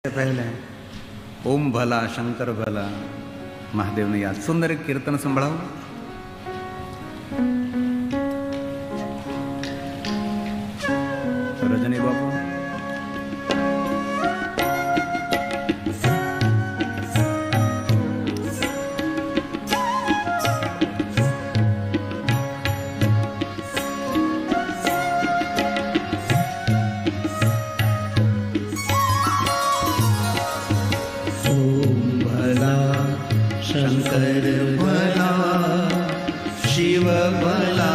पहले ओम भला शंकर भला महादेव ने याद सुंदर कीर्तन संभळाओ। रजनी बाबू शंकर भला शिव भला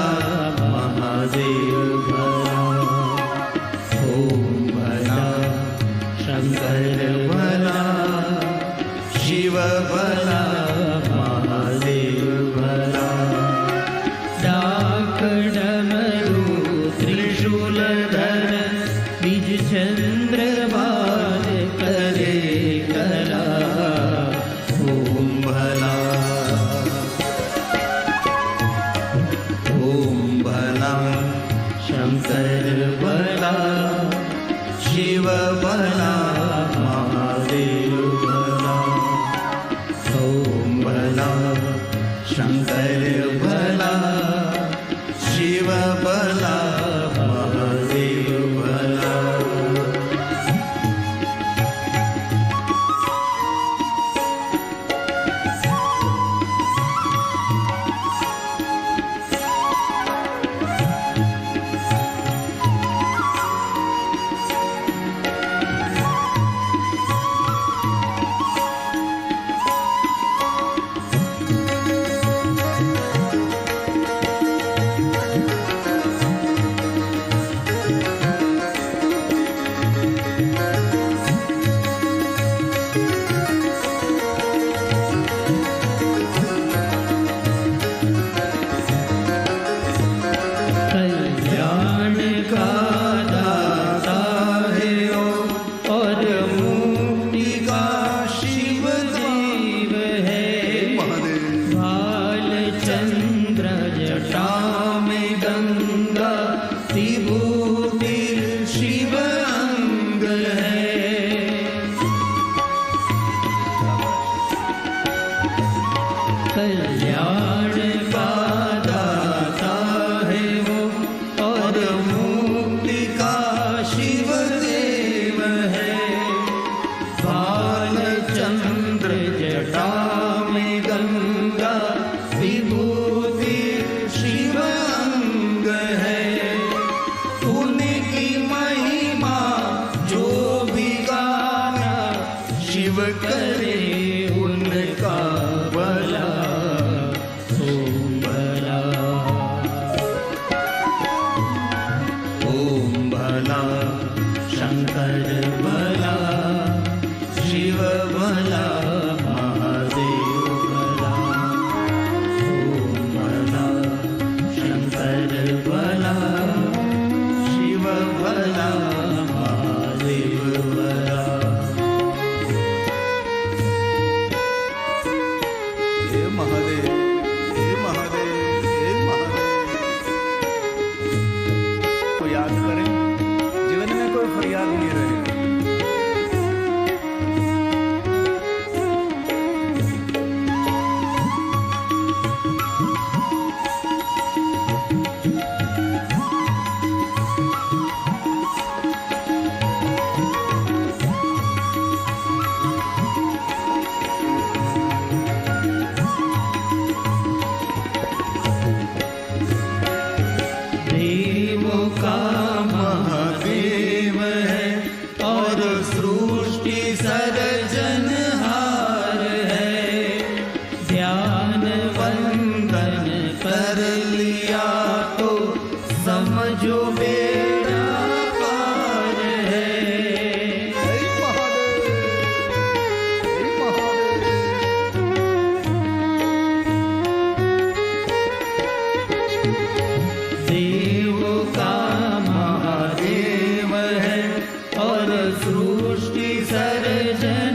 महादेव भला ओम भला शंकर भला शिव भला महादेव भला डाक डमरू त्रिशूलधर बीज चंद्र बाल करे कला ओम भला ओम भला शंकर भला शिव भला महादेव भला ओम भला शंकर भला शिव भला महादेव भला। कल्याण का दाता है वो और मुक्ति का शिव देव है। बालचंद्र जटा में गंगा विभूति शिव अंग है। उनकी महिमा जो भी गाना शिव करे उनका भला ओम भला ओम भला शंकर भला शिव भला महादेव भला ओम भला शंकर भला शिव भला महादेव भला। हे महादेव हे महादेव हे महादेव को याद करें जीवन में कोई फरियाद नहीं रहेगा। देवों का महादेव है और सृष्टि सर्जनहार है। ध्यान वंदन कर लिया तो समझो बेड़ा पार है। हे महादेव हे महादेव देवों का महादेव है और सृष्टि सर्जन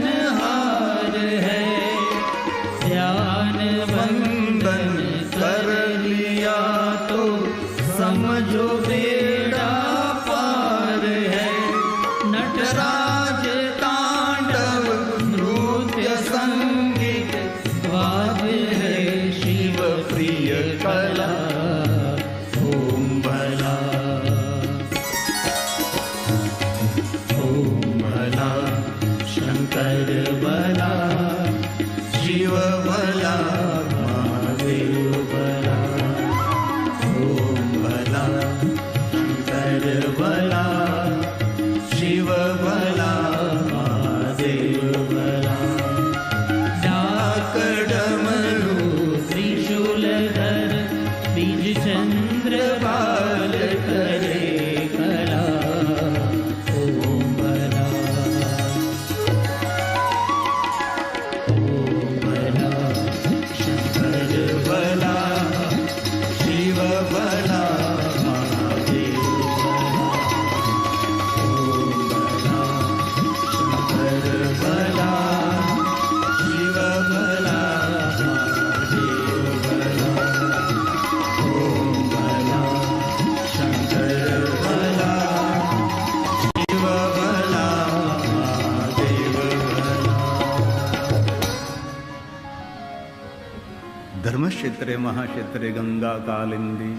ધર્મક્ષેત્રે મહાક્ષેત્રે ગંગા કાલિંદી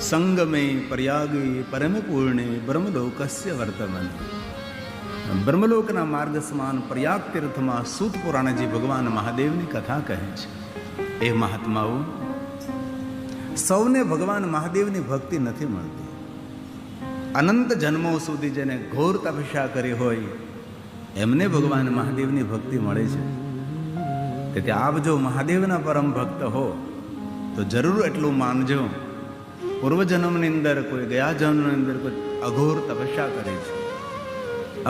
સંગમે પ્રયાગે પરમ પૂર્ણે બ્રહ્મલોકસ્ય વર્તમાન. બ્રહ્મલોકના માર્ગ સમાન પ્રયાગ તીર્થમાં સૂત પુરાણજી ભગવાન મહાદેવની કથા કહે છે. એ મહાત્માઓ, સૌને ભગવાન મહાદેવની ભક્તિ નથી મળતી. અનંત જન્મો સુધી જેને ઘોર તપસ્યા કરી હોય એમને ભગવાન મહાદેવની ભક્તિ મળે છે. તેથી આપ જો મહાદેવના પરમ ભક્ત હો તો જરૂર એટલું માનજો, પૂર્વજન્મની અંદર કોઈ ગયા જન્મની અંદર કોઈ અઘોર તપસ્યા કરી છે.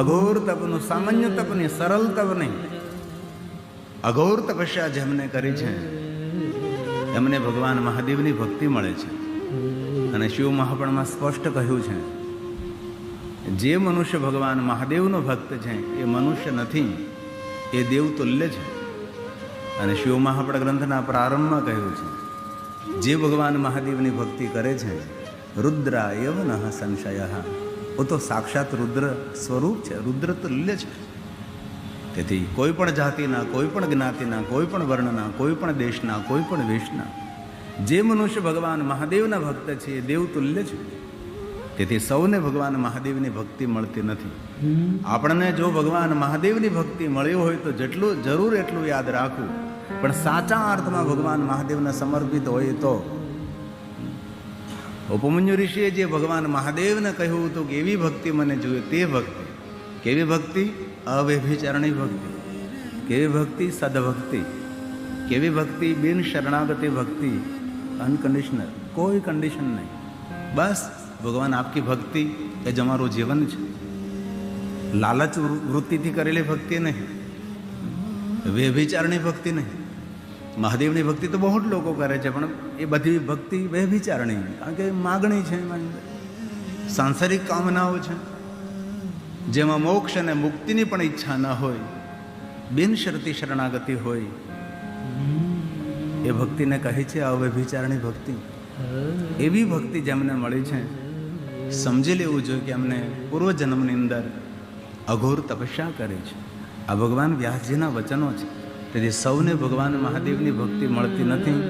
અઘોર તપનું, સામાન્ય તપ નહીં, સરળ તપ નહીં, અઘોર તપસ્યા જેમને કરી છે એમને ભગવાન મહાદેવની ભક્તિ મળે છે. અને શિવ મહાપુરાણમાં સ્પષ્ટ કહ્યું છે, જે મનુષ્ય ભગવાન મહાદેવનો ભક્ત છે એ મનુષ્ય નથી, એ દેવ તુલ્ય છે. અને શિવ મહાપુરાણ ગ્રંથના પ્રારંભમાં કહ્યું છે, જે ભગવાન મહાદેવની ભક્તિ કરે છે રુદ્રા એવ નઃ સંશય, वो तो साक्षात रुद्र स्वरूप છે, રુદ્ર તુલ્ય છે. તેથી કોઈ પણ જાતિના, કોઈ પણ જ્ઞાતિના, કોઈ પણ વર્ણના, કોઈ પણ દેશના, કોઈ પણ વેશના જે મનુષ્ય ભગવાન મહાદેવના ભક્ત છે એ દેવ તુલ્ય છે. તેથી સૌને ભગવાન મહાદેવની ભક્તિ મળતી નથી. આપણને જો ભગવાન મહાદેવની ભક્તિ મળી હોય તો જેટલું જરૂર એટલું યાદ રાખવું, પણ સાચા અર્થમાં ભગવાન મહાદેવને સમર્પિત હોય તો. ઉપમન્યુ ઋષિએ જે ભગવાન મહાદેવને કહ્યું હતું કે એવી ભક્તિ મને જોઈએ, તે ભક્તિ કેવી ભક્તિ? અવ્યભિચારણી ભક્તિ. કેવી ભક્તિ? સદભક્તિ. કેવી ભક્તિ? બિન શરણાગતિ ભક્તિ, અનકન્ડિશનલ, કોઈ કન્ડિશન નહીં. બસ ભગવાન આપકી ભક્તિ એ જ અમારું જીવન છે. લાલચ વૃત્તિથી કરેલી ભક્તિ નહીં, વ્યભિચારણી ભક્તિ નહીં. મહાદેવની ભક્તિ તો બહુ જ લોકો કરે છે, પણ એ બધી ભક્તિ વ્યભિચારણી, કારણ કે માગણી છે, એમાં સાંસારિક કામનાઓ છે, જેમાં મોક્ષ અને મુક્તિની પણ ઈચ્છા ન હોય, બિનશરતી શરણાગતિ હોય, એ ભક્તિને કહે છે અવ્યભિચારણી ભક્તિ. એવી ભક્તિ જેમને મળી છે સમજી લેવું જોઈએ કે અમને પૂર્વજન્મની અંદર અઘોર તપસ્યા કરી છે. આ ભગવાન વ્યાસજીના વચનો છે. તેથી સૌને ભગવાન મહાદેવની ભક્તિ મળતી નથી.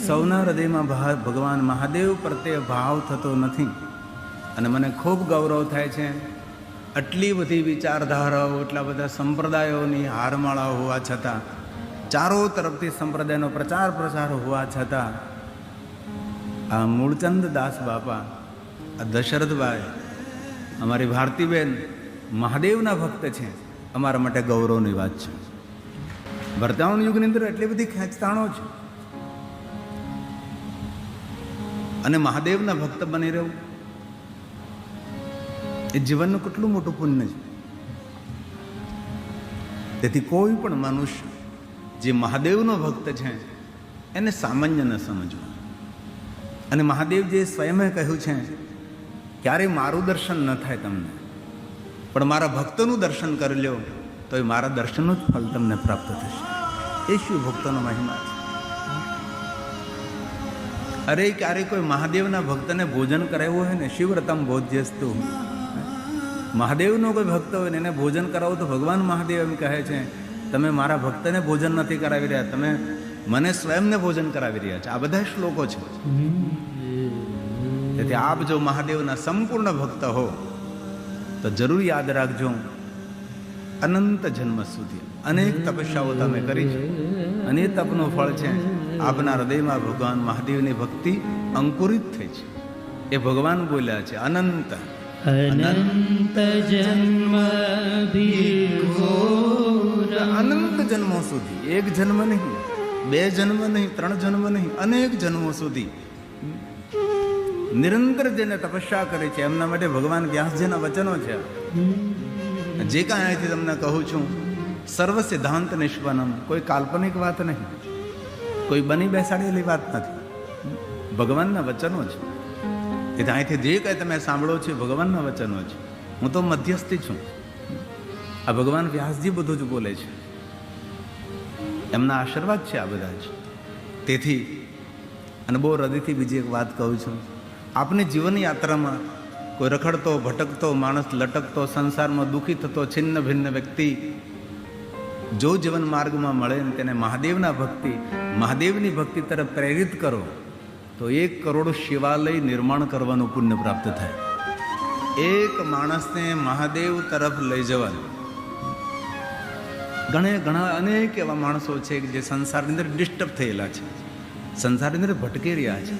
સૌના હૃદયમાં ભગવાન મહાદેવ પ્રત્યે ભાવ થતો નથી. અને મને ખૂબ ગૌરવ થાય છે, આટલી બધી વિચારધારાઓ, એટલા બધા સંપ્રદાયોની હારમાળા હોવા છતાં, ચારો તરફથી સંપ્રદાયનો પ્રચાર પ્રસાર હોવા છતાં આ મૂળચંદ દાસ બાપા, આ દશરથભાઈ, અમારી ભારતીબેન મહાદેવના ભક્ત છે. અમારા માટે ગૌરવની વાત છે. વર્તમાન યુગની અંદર એટલી બધી ખેંચતાણો છે, અને મહાદેવના ભક્ત બની રહેવું એ જીવનનું કેટલું મોટું પુણ્ય છે. તેથી કોઈ પણ મનુષ્ય જે મહાદેવનો ભક્ત છે એને સામાન્ય ન સમજવું. અને મહાદેવ જે સ્વયં કહ્યું છે, ક્યારેય મારું દર્શન ન થાય તમને, પણ મારા ભક્તોનું દર્શન કરી લ્યો તો એ મારા દર્શનનું જ ફળ તમને પ્રાપ્ત થશે. એ શિવ ભક્તોનો મહિમા છે. અરે ક્યારેય કોઈ મહાદેવના ભક્તને ભોજન કરાવ્યું હોય ને, શિવવ્રતમ ભોજ્યસ્તુ, મહાદેવનો કોઈ ભક્ત હોય ને એને ભોજન કરાવો તો ભગવાન મહાદેવ એમ કહે છે, તમે મારા ભક્તને ભોજન નથી કરાવી રહ્યા, તમે મને સ્વયંને ભોજન કરાવી રહ્યા છે. આ બધા શ્લોકો છે. તેથી આપ જો મહાદેવના સંપૂર્ણ ભક્ત હો તો જરૂર યાદ રાખજો, અનંત જન્મ સુધી અનેક તપસ્યાઓ તમે કરી છે, અને એ તપનું ફળ છે આપના હૃદયમાં ભગવાન મહાદેવની ભક્તિ અંકુરિત થઈ છે. એ ભગવાન બોલ્યા છે, અનંત અનંત જન્મ અનંત જન્મો સુધી, એક જન્મ નહીં, બે જન્મ નહીં, 3 જન્મ નહીં, અનેક જન્મો સુધી નિરંતર જેને તપસ્યા કરે છે એમના માટે ભગવાન વ્યાસજીના વચનો છે. જે કાંઈ અહીંથી તમને કહું છું, સર્વ સિદ્ધાંત નિષ્પન્નમ, કોઈ કાલ્પનિક વાત નહીં, કોઈ બની બેસાડેલી વાત નથી, ભગવાનના વચનો છે. એટલે અહીંથી જે કાંઈ તમે સાંભળો છો ભગવાનના વચનો છે. હું તો મધ્યસ્થી છું. આ ભગવાન વ્યાસજી બધું જ બોલે છે, એમના આશીર્વાદ છે આ બધા જ. તેથી અને બહુ હૃદયથી બીજી એક વાત કહું છું, આપની જીવન યાત્રામાં કોઈ રખડતો ભટકતો માણસ, લટકતો સંસારમાં દુઃખી થતો છિન્ન ભિન્ન વ્યક્તિ જો જીવન માર્ગમાં મળે ને તેને મહાદેવની ભક્તિ તરફ પ્રેરિત કરો તો 1 કરોડ શિવાલય નિર્માણ કરવાનું પુણ્ય પ્રાપ્ત થાય. એક માણસને મહાદેવ તરફ લઈ જવાનું. ઘણા અનેક એવા માણસો છે જે સંસારની અંદર ડિસ્ટર્બ થયેલા છે, સંસારની અંદર ભટકી રહ્યા છે.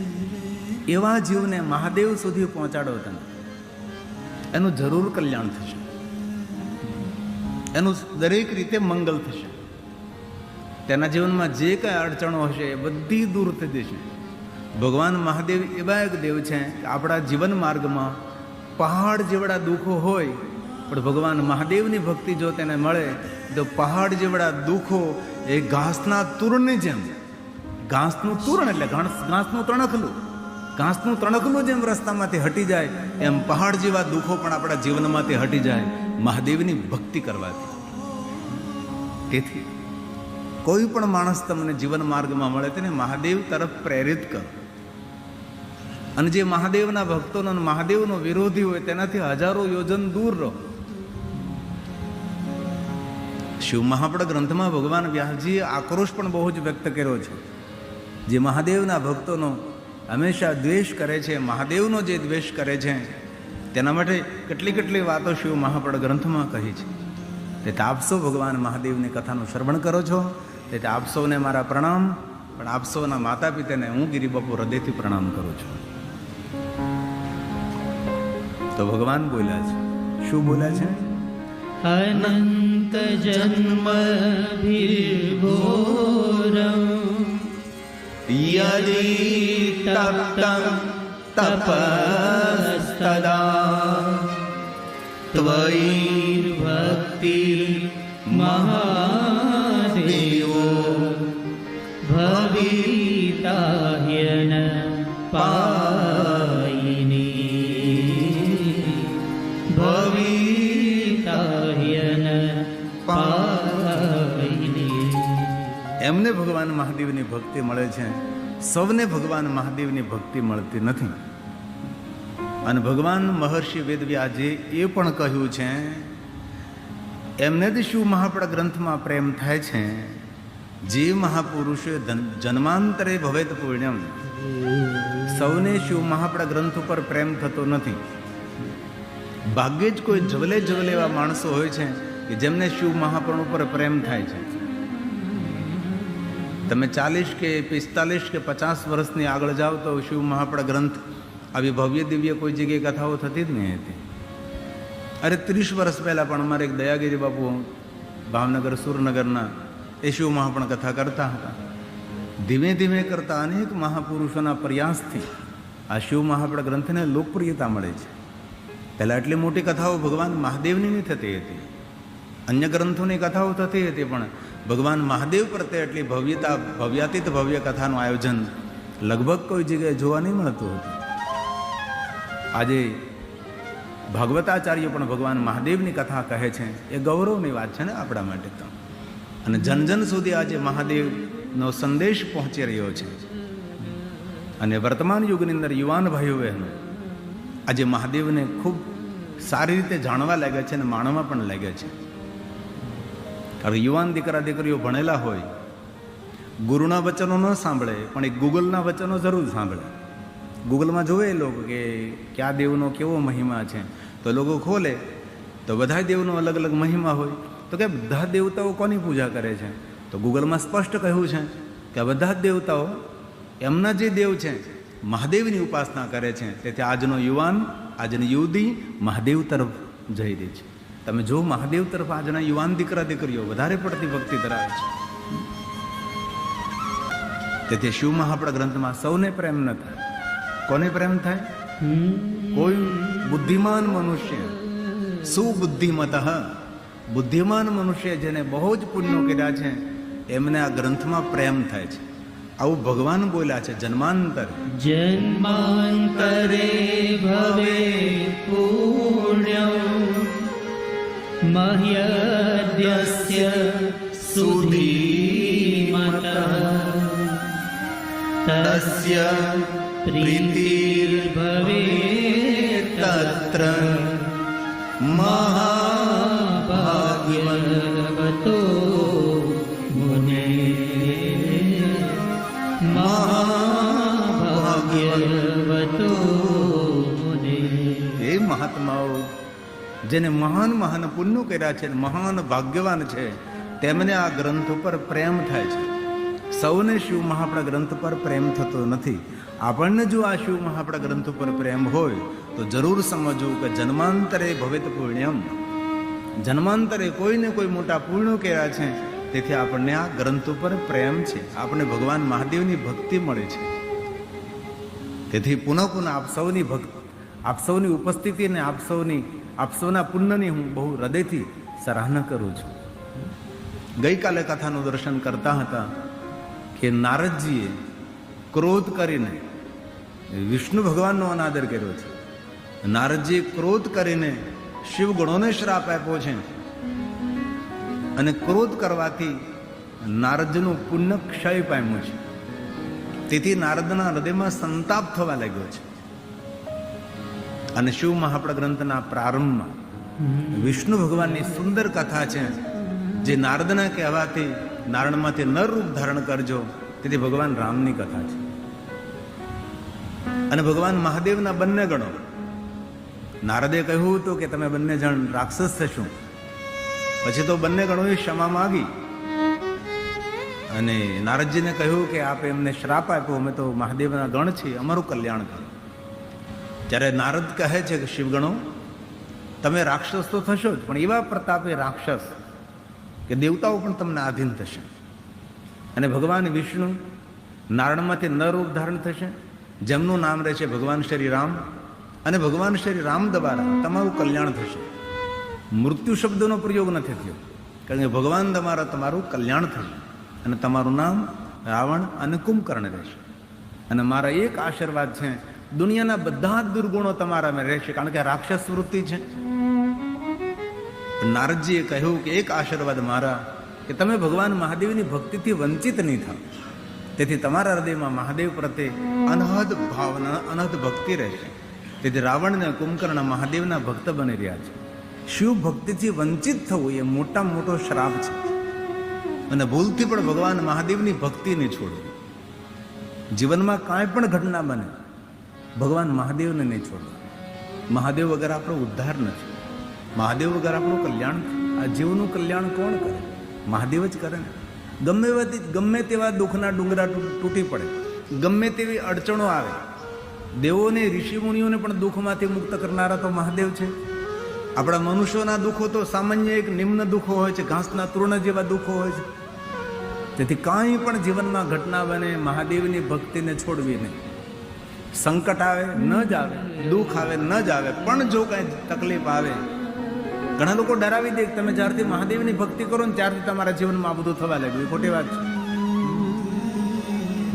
એવા જીવને મહાદેવ સુધી પહોંચાડો તમે, એનું જરૂર કલ્યાણ થશે, એનું દરેક રીતે મંગલ થશે. તેના જીવનમાં જે કાંઈ અડચણો હશે એ બધી દૂર થઈ જશે. ભગવાન મહાદેવ એવા એક દેવ છે કે આપણા જીવન માર્ગમાં પહાડ જેવડા દુઃખો હોય પણ ભગવાન મહાદેવની ભક્તિ જો તેને મળે તો પહાડ જેવડા દુઃખો એ ઘાસના તૂરની જેમ, ઘાસનું તૂરણ એટલે ઘાસનું તણખલું જેમ રસ્તામાંથી હટી જાય એમ પહાડ જેવા દુઃખો પણ આપણા જીવનમાંથી હટી જાય મહાદેવની ભક્તિ કરવાથી. તેથી કોઈ પણ માણસ તમને જીવન માર્ગમાં મળે તેને મહાદેવ તરફ પ્રેરિત કરો. અને જે મહાદેવના ભક્તોનો અને મહાદેવનો વિરોધી હોય તેનાથી હજારો યોજન દૂર રહો. શિવ મહાપડ ગ્રંથમાં ભગવાન વ્યાસજીએ આક્રોશ પણ બહુ જ વ્યક્ત કર્યો છે. જે મહાદેવના ભક્તોનો હંમેશા દ્વેષ કરે છે, મહાદેવનો જે દ્વેષ કરે છે તેના માટે કેટલી વાતો શિવ મહાપડ ગ્રંથમાં કહી છે. તેથી આપ સૌ ભગવાન મહાદેવની કથાનું શ્રવણ કરો છો. તેથી આપ સૌને મારા પ્રણામ, પણ આપ સૌના માતા પિતાને હું ગિરિબાપુ હૃદયથી પ્રણામ કરું છું. તો ભગવાન બોલ્યા છે, શું બોલ્યા છે? અનંત જન્મભીર્ઘોરં યદિ તપ્તં તપસ્તદા ત્વયિ ભક્તિર મહાદેવો ભવિતાહ્યન પાયિની ભવિતાહ્યન પાયિની. એમને ભગવાન મહાદેવની ભક્તિ મળે છે, સૌને ભગવાન મહાદેવની ભક્તિ મળતી નથી. અને ભગવાન મહર્ષિ વેદવ્યાસે એ પણ કહ્યું છે, એમને જ શિવ મહાપડ ગ્રંથમાં પ્રેમ થાય છે, જે મહાપુરુષે જન્માંતરે ભવેત પુણ્યમ. સૌને શિવ મહાપડ ગ્રંથ ઉપર પ્રેમ થતો નથી. ભાગ્યે જ કોઈ જવલે એવા માણસો હોય છે કે જેમને શિવ મહાપડ ઉપર પ્રેમ થાય છે. તમે 40 કે 45 કે 50 વર્ષની આગળ જાઓ તો શિવ મહાપડ ગ્રંથ આવી ભવ્ય દિવ્ય કોઈ જગ્યાએ કથાઓ થતી જ નહીં હતી. અરે 30 વર્ષ પહેલાં પણ અમારે એક દયાગીરી બાપુ ભાવનગર સુરનગરના એ શિવ મહાપડ કથા કરતા હતા. ધીમે ધીમે કરતા અનેક મહાપુરુષોના પ્રયાસથી આ શિવ મહાપડ ગ્રંથને લોકપ્રિયતા મળે છે. પહેલાં એટલી મોટી કથાઓ ભગવાન મહાદેવની નહીં થતી હતી, અન્ય ગ્રંથોની કથાઓ થતી હતી, પણ ભગવાન મહાદેવ પ્રત્યે એટલી ભવ્યાતીત ભવ્ય કથાનું આયોજન લગભગ કોઈ જગ્યાએ જોવા નહીં મળતું હતું. આજે ભાગવતાચાર્ય પણ ભગવાન મહાદેવની કથા કહે છે, એ ગૌરવની વાત છે ને આપણા માટે તો. અને જન સુધી આજે મહાદેવનો સંદેશ પહોંચી રહ્યો છે. અને વર્તમાન યુગની અંદર યુવાન ભાઈઓ બહેનો આજે મહાદેવને ખૂબ સારી રીતે જાણવા લાગ્યા છે અને માણવા પણ લાગ્યા છે. હવે યુવાન દીકરા દીકરીઓ ભણેલા હોય, ગુરુના વચનો ન સાંભળે પણ એ ગૂગલના વચનો જરૂર સાંભળે. ગૂગલમાં જોવે એ લોકો કે કયા દેવનો કેવો મહિમા છે, તો લોકો ખોલે તો બધા દેવનો અલગ અલગ મહિમા હોય. તો કે બધા દેવતાઓ કોની પૂજા કરે છે? તો ગૂગલમાં સ્પષ્ટ કહ્યું છે કે બધા જ દેવતાઓ એમના જે દેવ છે મહાદેવની ઉપાસના કરે છે. તેથી આજનો યુવાન, આજની યુવતી મહાદેવ તરફ જઈ રહી છે. તમે જો મહાદેવ તરફ આજના યુવાન દીકરા દીકરીઓ વધારે પડતી ભક્તિ ધરાવે છે. તેથી શિવ મહાપડ ગ્રંથમાં સૌને પ્રેમ ન થાય. કોને પ્રેમ થાય? કોઈ બુદ્ધિમાન મનુષ્ય, સુબુદ્ધિમત, બુદ્ધિમાન મનુષ્ય જેને બહુ જ પુણ્યો કર્યા છે એમને આ ગ્રંથમાં પ્રેમ થાય છે. આવું ભગવાન બોલ્યા છે. જન્માંતરે ભવે પુણ્યં મહ્યદ્યસ્ય સુધીમતઃ તસ્ય પ્રીતિર્ભવેત તત્ર મહાભાગ્યવતો જેને મહાન મહાન પુણ્યો કર્યા છે, મહાન ભાગ્યવાન છે, તેમને આ ગ્રંથ ઉપર પ્રેમ થાય છે. સૌને શિવ મહાપણા ગ્રંથ પર પ્રેમ થતો નથી. આપણને જો આ શિવ મહાપણા ગ્રંથ ઉપર પ્રેમ હોય તો જરૂર સમજવું કે જન્માંતરે ભવેત પુણ્યમ, જન્માંતરે કોઈને કોઈ મોટા પુણ્યો કર્યા છે, તેથી આપણને આ ગ્રંથ ઉપર પ્રેમ છે, આપણને ભગવાન મહાદેવની ભક્તિ મળે છે. તેથી પુનઃ પુનઃ આપ સૌની ઉપસ્થિતિ અને આપ સૌના પુણ્યની હું બહુ હૃદયથી સરાહના કરું છું. ગઈકાલે કથાનું દર્શન કરતા હતા કે નારદજીએ ક્રોધ કરીને વિષ્ણુ ભગવાનનો અનાદર કર્યો છે. નારદજીએ ક્રોધ કરીને શિવ ગણોને શ્રાપ આપ્યો છે અને ક્રોધ કરવાથી નારદનું પુણ્ય ક્ષય પામ્યું છે. તેથી નારદના હૃદયમાં સંતાપ થવા લાગ્યો છે. અને શિવ મહાપણા ગ્રંથના પ્રારંભમાં વિષ્ણુ ભગવાનની સુંદર કથા છે, જે નારદના કહેવાથી નારણમાંથી નર રૂપ ધારણ કરજો, તેથી ભગવાન રામની કથા છે. અને ભગવાન મહાદેવના બંને ગણો, નારદે કહ્યું હતું કે તમે બંને જણ રાક્ષસ થશો, પછી તો બંને ગણોએ ક્ષમા માગી અને નારદજીને કહ્યું કે આપે એમને શ્રાપ આપ્યો, અમે તો મહાદેવના ગણ છીએ, અમારું કલ્યાણ કરો. ત્યારે નારદ કહે છે કે શિવગણો, તમે રાક્ષસ તો થશો જ, પણ એવા પ્રતાપે રાક્ષસ કે દેવતાઓ પણ તમને આધીન થશે. અને ભગવાન વિષ્ણુ નારણમાંથી નર રૂપ ધારણ થશે, જેમનું નામ રહેશે ભગવાન શ્રી રામ, અને ભગવાન શ્રી રામ દ્વારા તમારું કલ્યાણ થશે. મૃત્યુ શબ્દનો પ્રયોગ નથી થયો, કારણ કે ભગવાન દ્વારા તમારું કલ્યાણ થશે અને તમારું નામ રાવણ અને કુંભકર્ણ રહેશે. અને મારા એક આશીર્વાદ છે, દુનિયાના બધા જ દુર્ગુણો તમારામાં રહેશે, કારણ કે રાક્ષસ વૃત્તિ છે. નારદજીએ કહ્યું કે એક આશીર્વાદ મારા, કે તમે ભગવાન મહાદેવની ભક્તિથી વંચિત નહીં થાવ. તેથી તમારા હૃદયમાં મહાદેવ પ્રત્યે અનહદ ભાવના, અનહદ ભક્તિ રહેશે. તેથી રાવણ અને કુંભકર્ણ મહાદેવના ભક્ત બની રહ્યા છે. શિવ ભક્તિથી વંચિત થવું એ મોટામાં મોટો શ્રાપ છે. અને ભૂલથી પણ ભગવાન મહાદેવની ભક્તિ નહીં છોડવી. જીવનમાં કાંઈ પણ ઘટના બને, ભગવાન મહાદેવને નહીં છોડવા. મહાદેવ વગર આપણો ઉદ્ધાર નથી, મહાદેવ વગર આપણું કલ્યાણ નથી. આ જીવનું કલ્યાણ કોણ કરે? મહાદેવ જ કરે ને. ગમે તેવા દુઃખના ડુંગરા તૂટી પડે, ગમે તેવી અડચણો આવે, દેવોને ઋષિમુનિઓને પણ દુઃખમાંથી મુક્ત કરનારા તો મહાદેવ છે. આપણા મનુષ્યોના દુઃખો તો સામાન્ય એક નિમ્ન દુઃખો હોય છે, ઘાસના તૃણ જેવા દુઃખો હોય છે. તેથી કાંઈ પણ જીવનમાં ઘટના બને, મહાદેવની ભક્તિને છોડવી નહીં. સંકટ આવે ન જ આવે, દુઃખ આવે ન જ આવે, પણ જો કાંઈ તકલીફ આવે, ઘણા લોકો ડરાવી દે, તમે જ્યારથી મહાદેવની ભક્તિ કરો ને ત્યારથી તમારા જીવનમાં આ બધું થવા લાગ્યું. એ ખોટી વાત છે.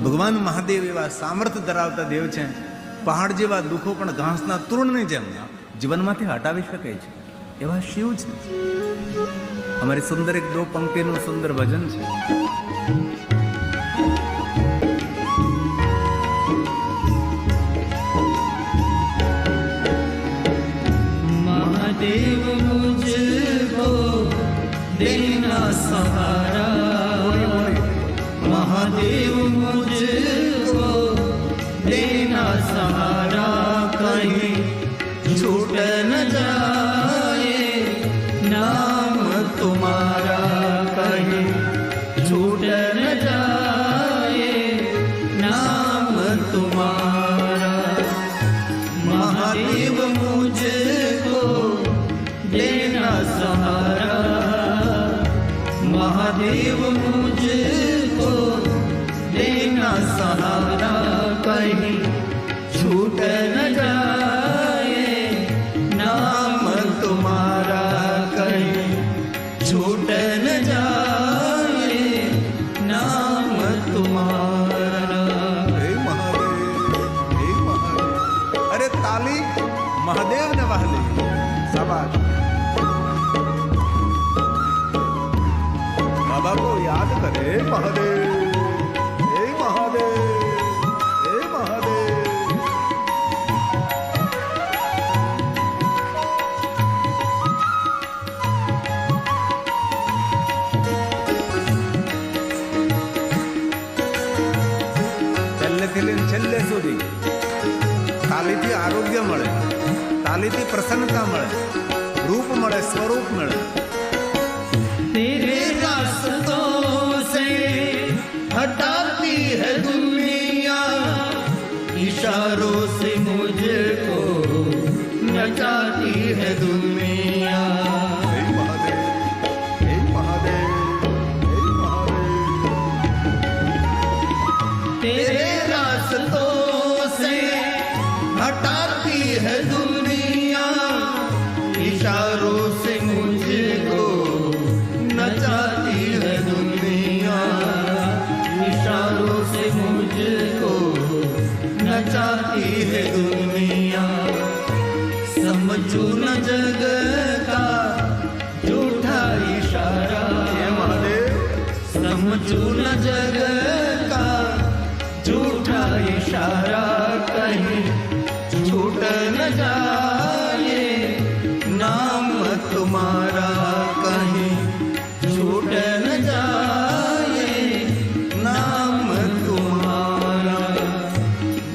ભગવાન મહાદેવ એવા સામર્થ્ય ધરાવતા દેવ છે, પહાડ જેવા દુઃખો પણ ઘાસના તૃણની જેમ જીવનમાંથી હટાવી શકે છે, એવા શિવ છે. અમારી સુંદર એક દો પંક્તિનું સુંદર ભજન છે. महादेव मुझको देना सहारा, महादेव मुझको देना सहारा, कहीं छूट न जाए नाम तुम्हारा, कहीं छूट न जाए नाम तुम्हारा. महादेव मुझको देना सहारा, महादेव मुझको देना सहारा, कहीं छूट न जाए नाम तुम्हारा, कहीं छूट न जाए नाम तुम्हारा. હે મહાદેવ, હે મહાદેવ. અરે તાલી મહાદેવને વહાલી. શાબાશ. બાબા કો યાદ કરે મહાદેવ, હે મહાદેવ, હે મહાદેવ. પહેલેથી લઈને છેલ્લે સુધી તાલીથી આરોગ્ય મળે, તાલીથી પ્રસન્નતા મળે, રૂપ મળે, સ્વરૂપ મળે. तेरे रास्तों से हटाती है दुनिया, इशारों से मुझको नचाती है दुनिया. હે મહાદેવ, હે મહાદેવ, હે મહાદેવ. तेरे रास्तों से हटाती है दुनिया, इशारों से मुझको नचाती है दुनिया, इशारों से मुझको नचाती है दुनिया. समझू न जग का झूठा इशारा, હે મહાદેવ. समझू न जग का झूठा इशारा, कहीं छूट न जाए नाम तुम्हारा, कहीं छूट न जाए नाम तुम्हारा.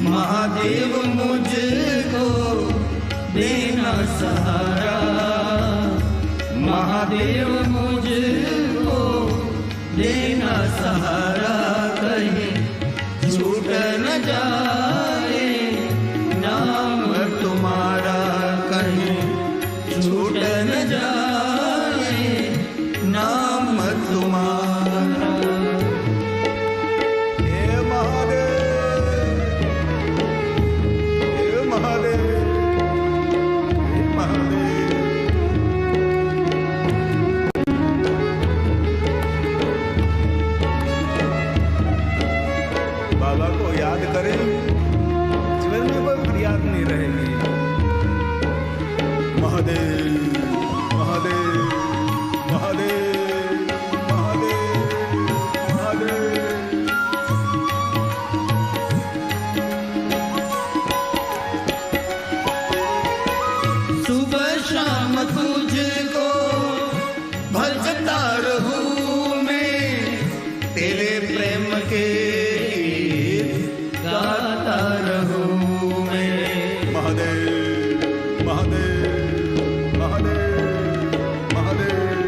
महादेव मुझको देना सहारा, महादेव मुझको देना सहारा, कहीं छूट न जाए नाम तुम्हारा, कहीं छूट न जाए नाम तुम्हारा. હે મહાદેવ, હે મહાદેવ, હે મહાદેવ. बाबा को याद करें, जीवन में कोई फरियाद नहीं रहेगी. महादेव, महादेव, महादेव, महादेव, महादेव. सुबह शाम तुझको भजता रहूं मैं, तेरे प्रेम के गीत गाता रहूं मैं. महादेव, महादेव, महादेव, महादेव.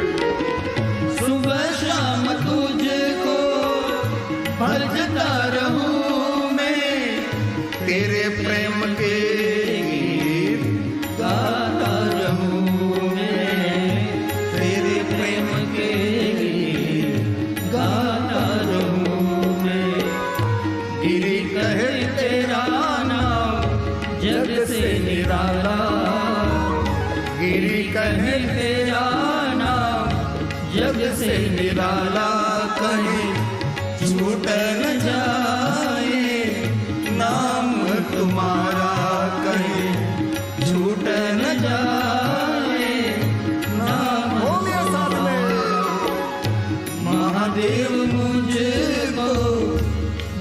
सुबह शाम तुझको भजता रहूं मैं, तेरे प्रेम के गीत गाता रहूं मैं, तेरे प्रेम के गीत गाता रहूं मैं. गिरी कहे तेरा नाम जग से निराला, गिरी कहे तेरा नाम जग से निराला, कहीं छूट न जाए नाम तुम्हारा, कहीं छूट न जाए नाम बोलिए साथ में. महादेव मुझको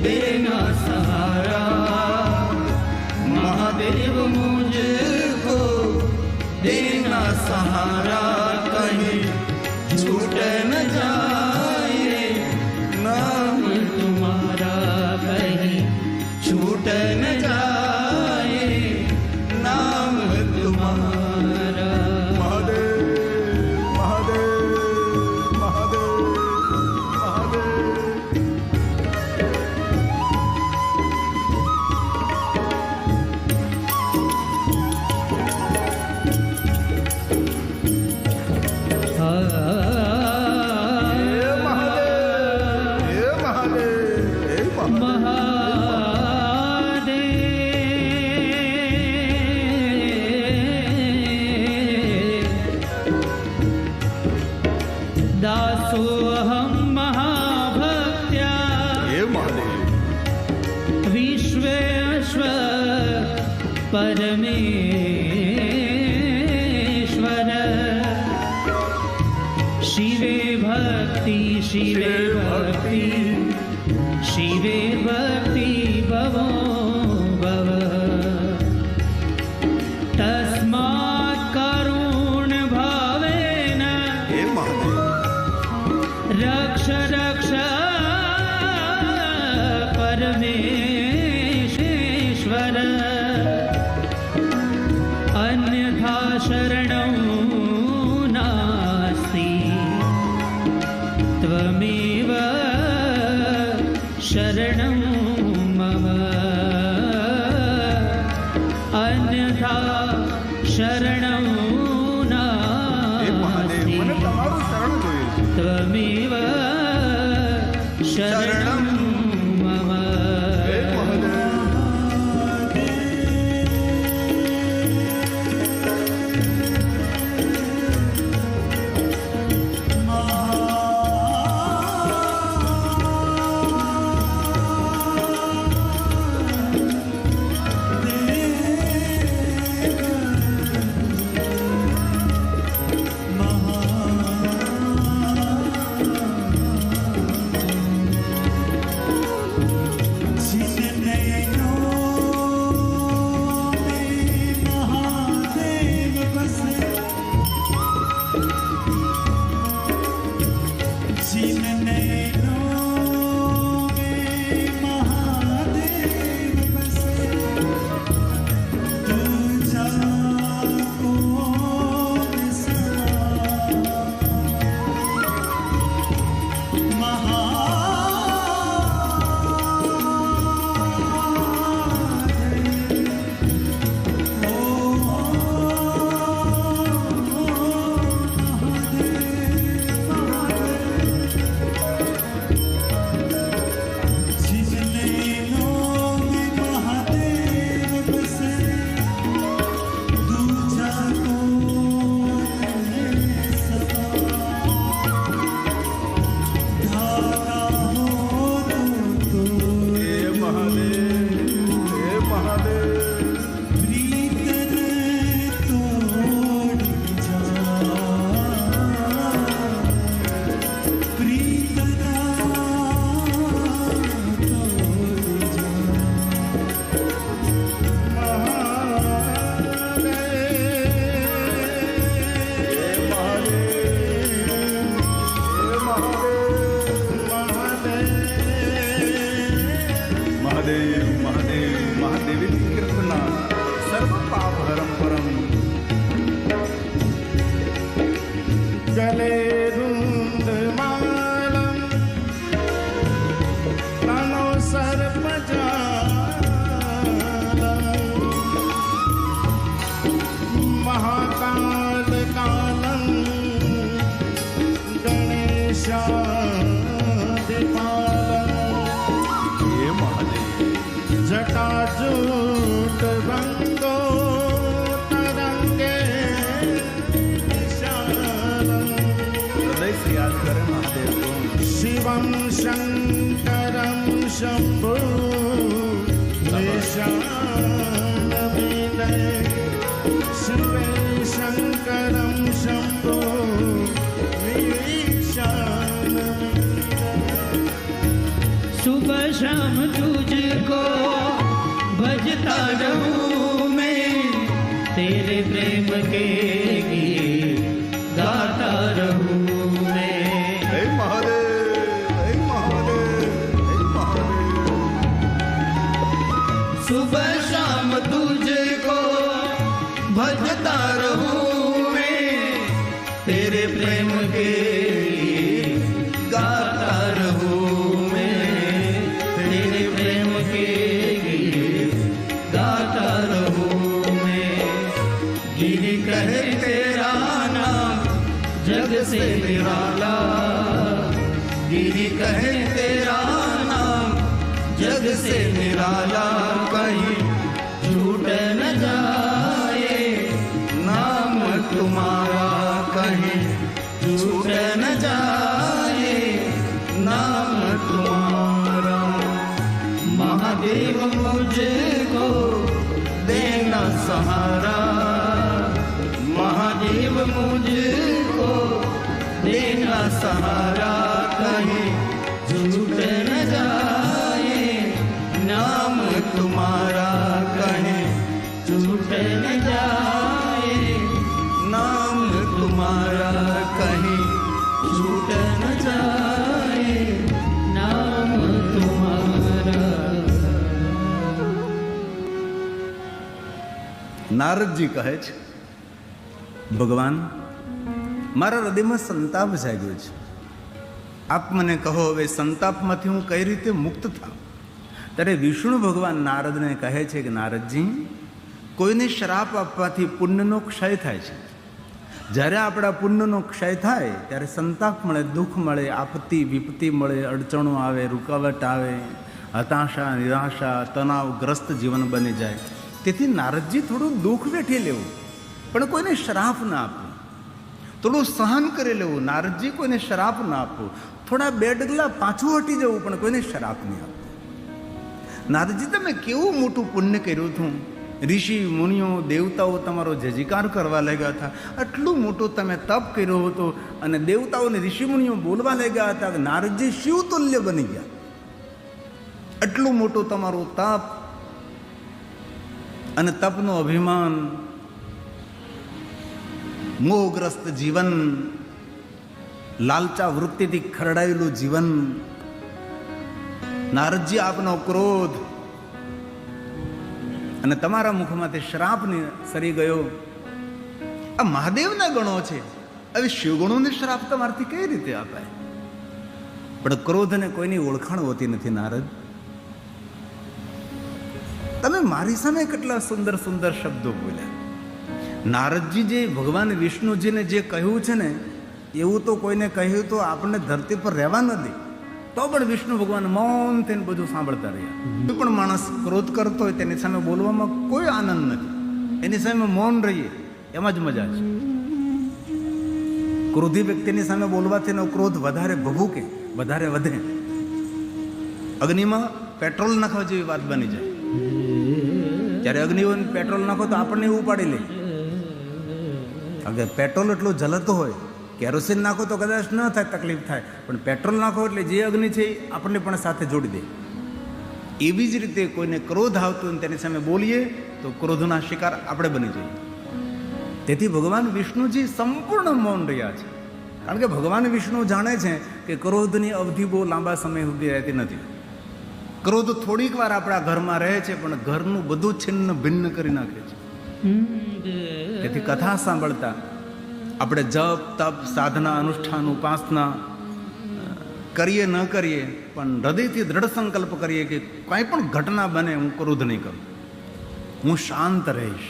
देना सहारा, महादेव मुझको देना सहारा, कहीं छूट न जाए नाम तुम्हारा, कहीं छूट न जाए नाम तुम्हारा. महादेव, महादेव, महादेव, महादेव. हे महादेव, हे महादेव, हे महादेव. दासोऽहं महाभक्त्या, हे महादेव. विश्वेश्वर परमेश्वर. शिवे भक्ति, शिवे भक्ति, शिवे भक्ति भवो भव. तस्मात् करुण भावेन हे महादेव. रक्ष रक्ष परमेश्वर. अन्यथा शरणं ત્વમેવ શરણં મમ અન્યથા શરણં હે મહાદેવ, નાસ્તિ મને તમારું શરણ જોઈએ છે. ત્વમેવ શરણં મમ હે મહાદેવ, गले रुंदमालं तनो सर्पजालं महाकालकालं गणेशादिपालं હે મહાદેવ, जटाजूट रंगो तरंगे હૃદય से याद करे महादेव को. शिवं शंकरं शंभु ईशानमीले शिवे शंकरं शंभु ईशानमीले सुबह शाम तुझको भजता रहूं मैं, तेरे प्रेम के गीत गाता रहूं मैं. હે મહાદેવ, હે મહાદેવ, હે મહાદેવ. सुबह शाम तुझको भजता रहूं मैं, तेरे प्रेम के गीत गाता रहूं मैं, तेरे प्रेम के गीत गाता रहूं मैं. गिरी कहे तेरा नाम जग से निराला, गिरी कहे तेरा नाम जग से निराला, कहीं झूठ न जाए नाम तुम्हारा, कहीं झूठ न जाए नाम तुम्हारा. महादेव मुझको देना सहारा, महादेव मुझको देना सहारा, कहीं झूठ न जाए नाम तुम्हारा, कहीं झूठ न जाए नाम तुम्हारा, कहीं झूठ न जाए नाम तुम्हारा. નારદજી કહે છે, ભગવાન, મારા હૃદયમાં સંતાપ જાગ્યો છે. આપ મને કહો હવે સંતાપમાંથી હું કઈ રીતે મુક્ત થાઉં? ત્યારે વિષ્ણુ ભગવાન નારદને કહે છે કે નારદજી, કોઈને શ્રાપ આપવાથી પુણ્યનો ક્ષય થાય છે. જ્યારે આપણા પુણ્યનો ક્ષય થાય ત્યારે સંતાપ મળે, દુઃખ મળે, આપત્તિ વિપત્તિ મળે, અડચણો આવે, રૂકાવટ આવે, હતાશા, નિરાશા, તણાવગ્રસ્ત જીવન બની જાય. તેથી નારદજી થોડું દુઃખ વેઠી લેવું, પણ કોઈને શ્રાપ ના આપવું. થોડું સહન કરી લેવું. નારદજી, કોઈને શ્રાપ ના આપવું. થોડા બે ડગલા પાછું હટી જવું, પણ કોઈને શ્રાપ નહીં આપવું. નારદજી, તમે કેવું મોટું પુણ્ય કર્યું હતું. ઋષિ મુનિઓ દેવતાઓ તમારો જયજયકાર કરવા લાગ્યા હતા. આટલું મોટું તમે તપ કર્યો હતો અને દેવતાઓને ઋષિ મુનિઓ બોલવા લાગ્યા હતા. નારદજી શિવ તુલ્ય બની ગયા. આટલું મોટું તમારું તપ અને તપનું અભિમાન, મોહગ્રસ્ત જીવન, લાલચા વૃત્તિથી ખરડાયેલું જીવન, નારદજી આપનો ક્રોધ અને તમારા મુખમાંથી શ્રાપની સરી ગયો. આ મહાદેવના ગણો છે. હવે શિવગુણોને શ્રાપ તમારાથી કઈ રીતે અપાય? પણ ક્રોધને કોઈની ઓળખાણ હોતી નથી. નારદ, તમે મારી સામે કેટલા સુંદર સુંદર શબ્દો બોલ્યા. નારદજી જે ભગવાન વિષ્ણુજીને જે કહ્યું છે ને, એવું તો કોઈને કહ્યું તો આપણને ધરતી પર રહેવા ન દે. તો પણ વિષ્ણુ ભગવાન મૌન થઈને બધું સાંભળતા રહ્યા. કોઈ પણ માણસ ક્રોધ કરતો હોય તેની સામે બોલવામાં કોઈ આનંદ નથી. એની સામે મૌન રહીએ એમાં જ મજા છે. ક્રોધી વ્યક્તિની સામે બોલવાથી એનો ક્રોધ વધારે ભભૂકે, વધારે વધે. અગ્નિમાં પેટ્રોલ નાખવા જેવી વાત બની જાય. જ્યારે અગ્નિમાં પેટ્રોલ નાખો તો આપણને એવું ઉપાડી લે. અગર પેટ્રોલ એટલું જલતું હોય, કેરોસીન નાખો તો કદાચ ન થાય, તકલીફ થાય, પણ પેટ્રોલ નાખો એટલે જે અગ્નિ છે એ આપણને પણ સાથે જોડી દે. એવી જ રીતે કોઈને ક્રોધ આવતો હોય તેની સામે બોલીએ તો ક્રોધના શિકાર આપણે બની જઈએ. તેથી ભગવાન વિષ્ણુજી સંપૂર્ણ મૌન રહ્યા છે. કારણ કે ભગવાન વિષ્ણુ જાણે છે કે ક્રોધની અવધિ બહુ લાંબા સમય સુધી રહેતી નથી. ક્રોધ થોડીક વાર આપણા ઘરમાં રહે છે, પણ ઘરનું બધું છિન્ન ભિન્ન કરી નાખે છે. તેથી કથા સાંભળતા આપણે જપ, તપ, સાધના, અનુષ્ઠાન, ઉપાસના કરીએ ન કરીએ, પણ હૃદયથી દ્રઢ સંકલ્પ કરીએ કે કંઈ પણ ઘટના બને હું ક્રોધ નહીં કરું, હું શાંત રહીશ.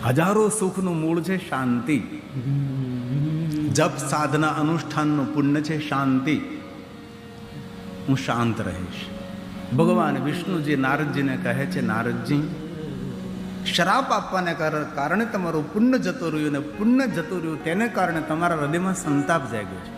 હજારો સુખનું મૂળ છે શાંતિ. જપ, સાધના, અનુષ્ઠાનનું પુણ્ય છે શાંતિ. હું શાંત રહીશ. ભગવાન વિષ્ણુજી નારદજીને કહે છે, નારદજી, શ્રાપ આપવાને કારણે તમારું પુણ્ય જતું રહ્યું, અને પુણ્ય જતું રહ્યું તેને કારણે તમારા હૃદયમાં સંતાપ જાગ્યો છે.